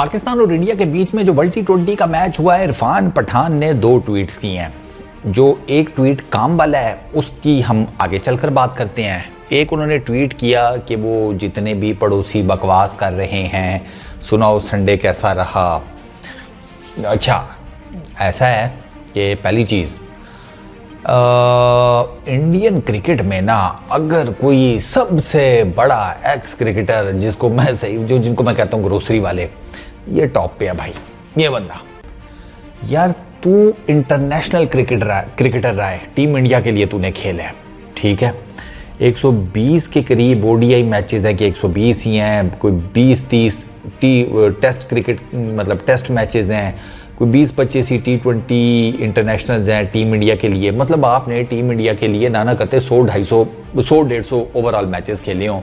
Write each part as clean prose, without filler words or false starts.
पाकिस्तान और इंडिया के बीच में जो वर्ल्ड T20 का मैच हुआ है, इरफान पठान ने 2 ट्वीट्स किए हैं। जो एक ट्वीट काम वाला है उसकी हम आगे चलकर बात करते हैं। एक उन्होंने ट्वीट किया कि वो जितने भी पड़ोसी बकवास कर रहे हैं, सुनाओ संडे कैसा रहा। अच्छा, ऐसा है कि पहली चीज़, इंडियन क्रिकेट में ना अगर कोई सबसे बड़ा एक्स क्रिकेटर जिनको मैं कहता हूँ ग्रोसरी वाले, ये टॉप पे है भाई। ये बंदा, यार तू इंटरनेशनल क्रिकेटर रहा है, टीम इंडिया के लिए तूने खेला है, ठीक है। 120 के करीब ओडीआई मैचेस हैं कि 120 ही हैं, कोई 20-30 टेस्ट क्रिकेट मतलब टेस्ट मैचेस हैं, कोई 20-25 ही T20 इंटरनेशनल्स हैं टीम इंडिया के लिए। मतलब आपने टीम इंडिया के लिए ना करते 100-150 ओवरऑल मैचेस खेले हों।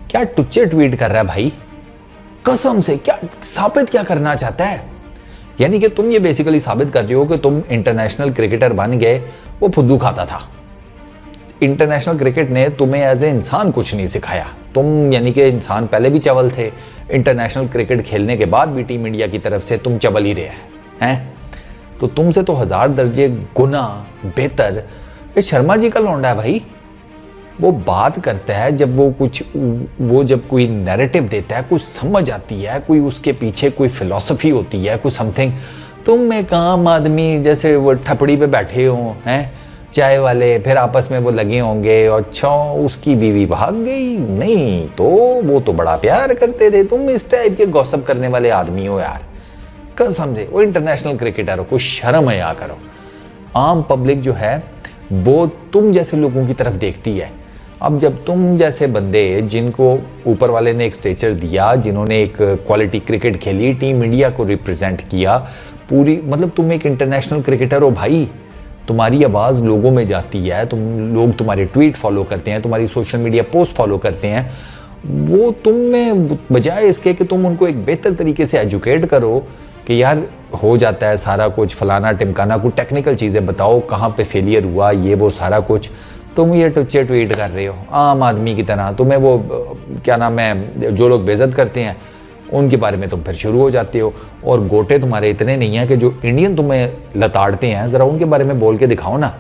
क्या टुच्चे ट्वीट कर रहा है भाई, कसम से। क्या साबित क्या करना चाहता है? यानी कि तुम ये बेसिकली साबित कर रहे हो कि तुम इंटरनेशनल क्रिकेटर बन गए, वो फुद्दू खाता था। इंटरनेशनल क्रिकेट ने तुम्हें एज ए इंसान कुछ नहीं सिखाया। तुम यानी कि इंसान पहले भी चवल थे, इंटरनेशनल क्रिकेट खेलने के बाद भी टीम इंडिया की तरफ से तुम चवल ही रहे हैं। तो तुमसे तो 1000 दर्जे गुना बेहतर ये शर्मा जी का लौंडा है भाई। वो बात करता है जब जब कोई नैरेटिव देता है, कुछ समझ आती है, कोई उसके पीछे कोई फिलॉसफी होती है, कुछ समथिंग। तुम एक आम आदमी जैसे वो ठपड़ी पे बैठे हो हैं चाय वाले, फिर आपस में वो लगे होंगे और अच्छा उसकी बीवी भाग गई, नहीं तो वो तो बड़ा प्यार करते थे। तुम इस टाइप के गॉसिप करने वाले आदमी हो यार, कसम से। वो इंटरनेशनल क्रिकेटर हो, कुछ शर्म है, या करो। आम पब्लिक जो है वो तुम जैसे लोगों की तरफ देखती है। अब जब तुम जैसे बंदे जिनको ऊपर वाले ने एक स्टेचर दिया, जिन्होंने एक क्वालिटी क्रिकेट खेली, टीम इंडिया को रिप्रेजेंट किया पूरी, मतलब तुम एक इंटरनेशनल क्रिकेटर हो भाई। तुम्हारी आवाज़ लोगों में जाती है, लोग तुम्हारे ट्वीट फॉलो करते हैं, तुम्हारी सोशल मीडिया पोस्ट फॉलो करते हैं। वो तुम में बजाय इसके कि तुम उनको एक बेहतर तरीके से एजुकेट करो कि यार हो जाता है सारा कुछ, फलाना टिमकाना, कुछ टेक्निकल चीज़ें बताओ, कहाँ पे फेलियर हुआ, ये वो सारा कुछ, तुम ये टुच्चे ट्वीट कर रहे हो आम आदमी की तरह। तुम्हें वो क्या नाम है, जो लोग बेइज्जत करते हैं उनके बारे में तुम फिर शुरू हो जाते हो। और गोटे तुम्हारे इतने नहीं हैं कि जो इंडियन तुम्हें लताड़ते हैं, ज़रा उनके बारे में बोल के दिखाओ ना।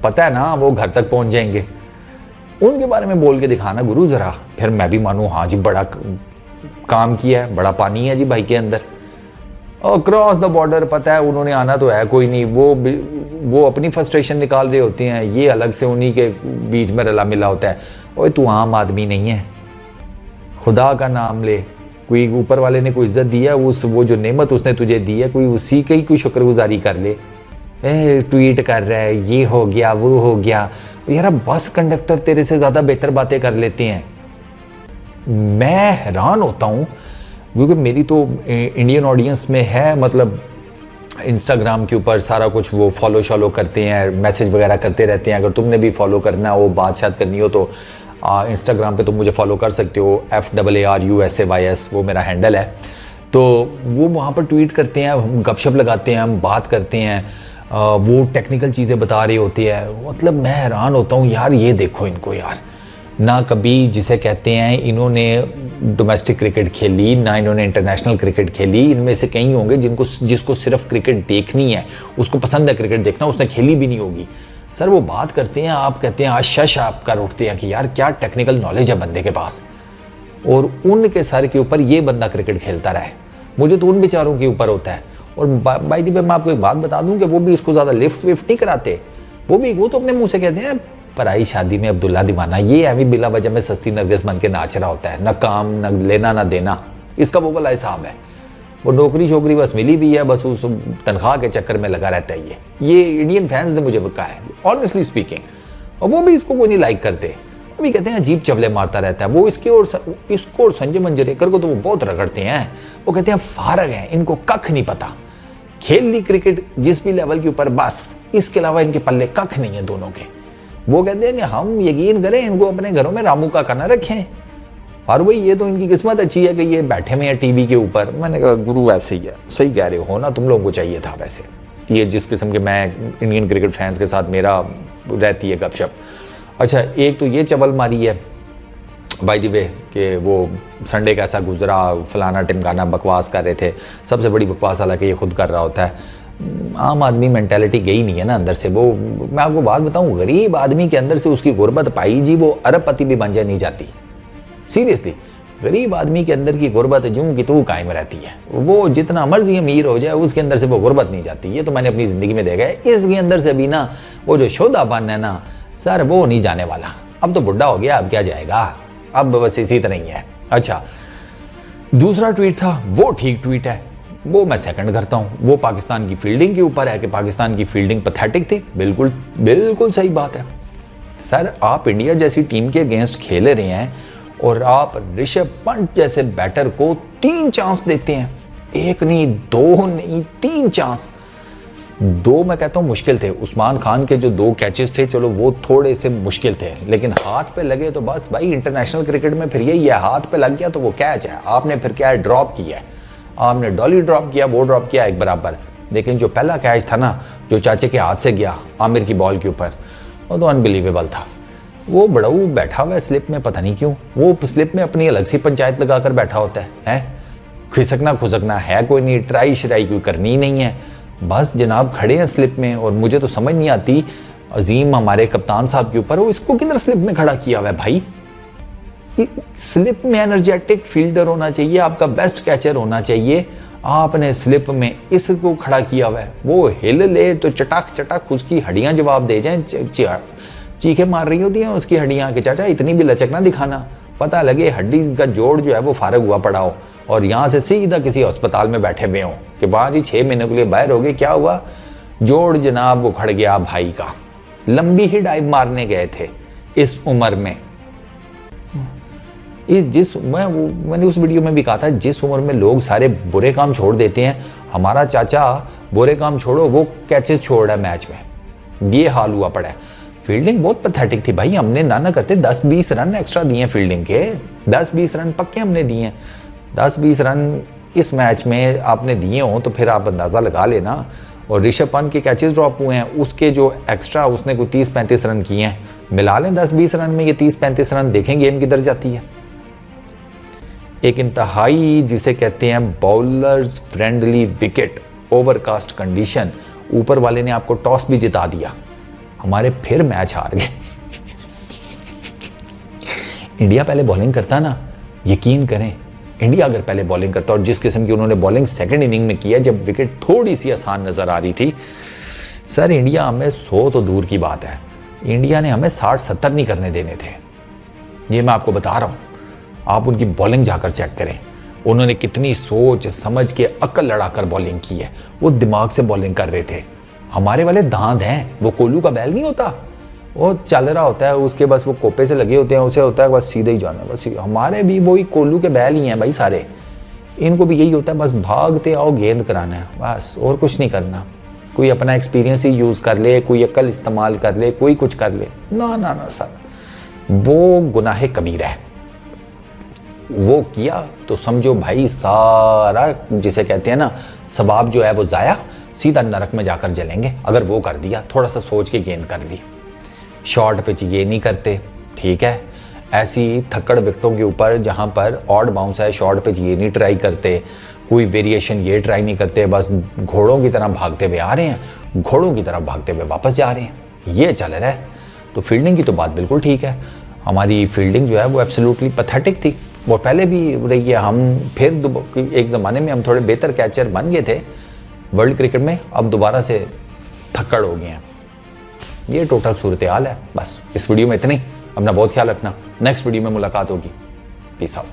पता है ना वो घर तक पहुंच जाएंगे, उनके बारे में बोल के दिखाना गुरु ज़रा, फिर मैं भी मानूँ हाँ जी बड़ा काम किया है, बड़ा पानी है जी भाई के अंदर। और क्रॉस द बॉर्डर पता है उन्होंने आना तो है कोई नहीं, वो अपनी फ्रस्ट्रेशन निकाल रहे होते हैं, ये अलग से उन्हीं के बीच में रला मिला होता है। ओए तू आम आदमी नहीं है, खुदा का नाम ले। कोई ऊपर वाले ने कोई इज्जत दी है, वो जो नेमत उसने तुझे दी है, कोई उसी की कोई शुक्रगुजारी कर ले। ट्वीट कर रहा है, ये हो गया वो हो गया। यार बस कंडक्टर तेरे से ज़्यादा बेहतर बातें कर लेते हैं। मैं हैरान होता हूँ क्योंकि मेरी तो इंडियन ऑडियंस में है, मतलब इंस्टाग्राम के ऊपर सारा कुछ वो फॉलो शॉलो करते हैं, मैसेज वगैरह करते रहते हैं। अगर तुमने भी फॉलो करना हो, बात शायद करनी हो तो इंस्टाग्राम पे तुम मुझे फॉलो कर सकते हो, FAARUSAYS वो मेरा हैंडल है। तो वो वहाँ पर ट्वीट करते हैं, हम गपशप लगाते हैं, हम बात करते हैं, वो टेक्निकल चीज़ें बता रहे होते हैं। मतलब मैं हैरान होता हूँ यार, ये देखो इनको यार, ना कभी जिसे कहते हैं इन्होंने डोमेस्टिक क्रिकेट खेली, ना इन्होंने इंटरनेशनल क्रिकेट खेली। इनमें से कई होंगे जिसको सिर्फ क्रिकेट देखनी है, उसको पसंद है क्रिकेट देखना, उसने खेली भी नहीं होगी। सर वो बात करते हैं, आप कहते हैं आशा आप कर उठते हैं कि यार क्या टेक्निकल नॉलेज है बंदे के पास, और उनके सर के ऊपर ये बंदा क्रिकेट खेलता रहा है। मुझे तो उन बेचारों के ऊपर होता है। और बाय द वे मैं आपको एक बात बता दूं कि वो भी इसको ज़्यादा लिफ्ट विफ्ट नहीं कराते। वो तो अपने मुँह से कहते हैं पराई शादी में अब्दुल्ला दीवाना, ये अभी बिला वजह में सस्ती नरगिस बन के नाच रहा होता है, न काम न लेना न देना, इसका वो वाला हिसाब है। वो नौकरी शोकरी बस मिली भी है, बस उस तनख्वाह के चक्कर में लगा रहता है। ये इंडियन फैंस ने मुझे कहा है ऑनेस्टली स्पीकिंग, और वो भी इसको कोई नहीं लाइक करते। वो भी कहते हैं अजीब चवले मारता रहता है वो, इसको और संजय मंजरेकर को तो वो बहुत रगड़ते हैं। वो कहते हैं फारग हैं, इनको कख नहीं पता, खेल ली क्रिकेट जिस भी लेवल के ऊपर, बस इसके अलावा इनके पल्ले कख नहीं है दोनों के। वो कहते हैं कि हम यकीन करें इनको अपने घरों में रामू का खाना रखें, और वही ये तो इनकी किस्मत अच्छी है कि ये बैठे हुए हैं टीवी के ऊपर। मैंने कहा गुरु ऐसे ही है, सही कह रहे हो ना, तुम लोगों को चाहिए था वैसे। ये जिस किस्म के मैं इंडियन क्रिकेट फैंस के साथ मेरा रहती है गपशप। अच्छा, एक तो ये चवल मारी है, बाय द वे कि वो संडे कैसा गुजरा, फलाना टिमकाना बकवास कर रहे थे। सबसे बड़ी बकवास हालांकि ये खुद कर रहा होता है। आम आदमी मेंटालिटी गई नहीं है ना अंदर से। वो मैं आपको बात बताऊं, गरीब आदमी के अंदर से उसकी गुर्बत पाई जी, वो अरबपति भी बन जाए नहीं जाती। सीरियसली, गरीब आदमी के अंदर की गुर्बत जूं की तू कायम रहती है। वो जितना मर्जी अमीर हो जाए उसके अंदर से वो गुर्बत नहीं जाती। ये तो मैंने अपनी ज़िंदगी में देखा है। इसके अंदर से भी ना वो जो शोधापन है ना सर, वो नहीं जाने वाला। अब तो बुढ़ा हो गया, अब क्या जाएगा, अब बस इसी तरह ही है। अच्छा, दूसरा ट्वीट था, वो ठीक ट्वीट है, वो मैं सेकंड करता हूँ। वो पाकिस्तान की फील्डिंग के ऊपर है कि पाकिस्तान की फील्डिंग पैथेटिक थी। बिल्कुल बिल्कुल सही बात है सर। आप इंडिया जैसी टीम के अगेंस्ट खेल रहे हैं और आप ऋषभ पंत जैसे बैटर को 3 चांस देते हैं। 1 नहीं, 2 नहीं, 3 चांस। 2 मैं कहता हूँ मुश्किल थे। उस्मान खान के जो 2 कैचेस थे, चलो वो थोड़े से मुश्किल थे, लेकिन हाथ पे लगे तो बस भाई, इंटरनेशनल क्रिकेट में फिर यही है, हाथ पे लग गया तो वो कैच है। आपने फिर क्या है, ड्रॉप किया है, आपने डॉली ड्रॉप किया, वो ड्रॉप किया एक बराबर। लेकिन जो पहला कैच था ना, जो चाचे के हाथ से गया आमिर की बॉल के ऊपर, वो तो अनबिलीवेबल था। वो बड़ाऊ बैठा हुआ है स्लिप में, पता नहीं क्यों वो स्लिप में अपनी अलग सी पंचायत लगाकर बैठा होता है। खिसकना खुसकना है कोई नहीं, ट्राई शराई कोई करनी ही नहीं है, बस जनाब खड़े हैं स्लिप में। और मुझे तो समझ नहीं आती, अजीम हमारे कप्तान साहब के ऊपर, वो इसको किधर स्लिप में खड़ा किया हुआ है भाई। स्लिप में एनर्जेटिक फील्डर होना चाहिए, आपका बेस्ट कैचर होना चाहिए, आपने स्लिप में इसको खड़ा किया हुआ है। वो हिल ले तो चटक चटक उसकी हड्डियां जवाब दे जाएं, चीखें मार रही होती हैं उसकी हड्डियां कि चाचा इतनी भी लचक ना दिखाना, पता लगे हड्डी का जोड़ जो है वो फारग हुआ पड़ा हो और यहाँ से सीधा किसी अस्पताल में बैठे हुए हों कि वहाँ जी 6 महीने के लिए बाहर हो गए। क्या हुआ, जोड़ जनाब वो खड़ गया भाई का। लंबी ही डाइव मारने गए थे इस उम्र में। मैंने उस वीडियो में भी कहा था, जिस उम्र में लोग सारे बुरे काम छोड़ देते हैं, हमारा चाचा बुरे काम छोड़ो वो कैचेस छोड़ रहा है मैच में, ये हाल हुआ पड़ा है। फील्डिंग बहुत पैथेटिक थी भाई, हमने ना करते 10-20 रन एक्स्ट्रा दिए फील्डिंग के, 10-20 रन पक्के हमने दिए हैं। 10-20 रन इस मैच में आपने दिए हो तो फिर आप अंदाज़ा लगा लेना। और ऋषभ पंत के कैचेस ड्रॉप हुए हैं, उसके जो एक्स्ट्रा उसने कोई 30-35 रन किए हैं, मिला लें 10-20 रन में ये 30-35 रन, देखें गेम किधर जाती है। एक इंतहाई जिसे कहते हैं bowlers friendly wicket, overcast condition, ऊपर वाले ने आपको टॉस भी जिता दिया, हमारे फिर मैच हार गए। इंडिया पहले बॉलिंग करता ना, यकीन करें इंडिया अगर पहले बॉलिंग करता, और जिस किस्म की उन्होंने बॉलिंग सेकंड इनिंग में किया जब विकेट थोड़ी सी आसान नजर आ रही थी, सर इंडिया हमें 100 तो दूर की बात है, इंडिया ने हमें 60-70 नहीं करने देने थे। ये मैं आपको बता रहा हूं, आप उनकी बॉलिंग जाकर चेक करें, उन्होंने कितनी सोच समझ के अक्ल लड़ाकर बॉलिंग की है, वो दिमाग से बॉलिंग कर रहे थे। हमारे वाले दांत हैं, वो कोल्लू का बैल नहीं होता, वो चल रहा होता है उसके बस वो कोपे से लगे होते हैं, उसे होता है बस सीधे ही जाना, बस हमारे भी वही कोल्लू के बैल ही हैं भाई सारे। इनको भी यही होता है, बस भागते आओ गेंद कराना है बस, और कुछ नहीं करना। कोई अपना एक्सपीरियंस ही यूज़ कर ले, कोई अक्ल इस्तेमाल कर ले, कोई कुछ कर ले, ना ना ना सर, वो गुनाह कबीरा है। वो किया तो समझो भाई सारा जिसे कहते हैं ना सवाब जो है वो ज़ाया, सीधा नरक में जाकर जलेंगे। अगर वो कर दिया, थोड़ा सा सोच के गेंद कर ली, शॉर्ट पिच ये नहीं करते, ठीक है, ऐसी थक्कड़ विकेटों के ऊपर जहाँ पर ऑड बाउंस है, शॉर्ट पिच ये नहीं ट्राई करते, कोई वेरिएशन ये ट्राई नहीं करते, बस घोड़ों की तरह भागते हुए आ रहे हैं, घोड़ों की तरह भागते हुए वापस जा रहे हैं, ये चल रहा है। तो फील्डिंग की तो बात बिल्कुल ठीक है, हमारी फील्डिंग जो है वो एब्सोल्युटली पैथेटिक थी, वो पहले भी रही है। हम फिर एक ज़माने में हम थोड़े बेहतर कैचर बन गए थे वर्ल्ड क्रिकेट में, अब दोबारा से थक्कड़ हो गए हैं। ये टोटल सूरत हाल है। बस इस वीडियो में इतनी, अपना बहुत ख्याल रखना, नेक्स्ट वीडियो में मुलाकात होगी, पीस आउट।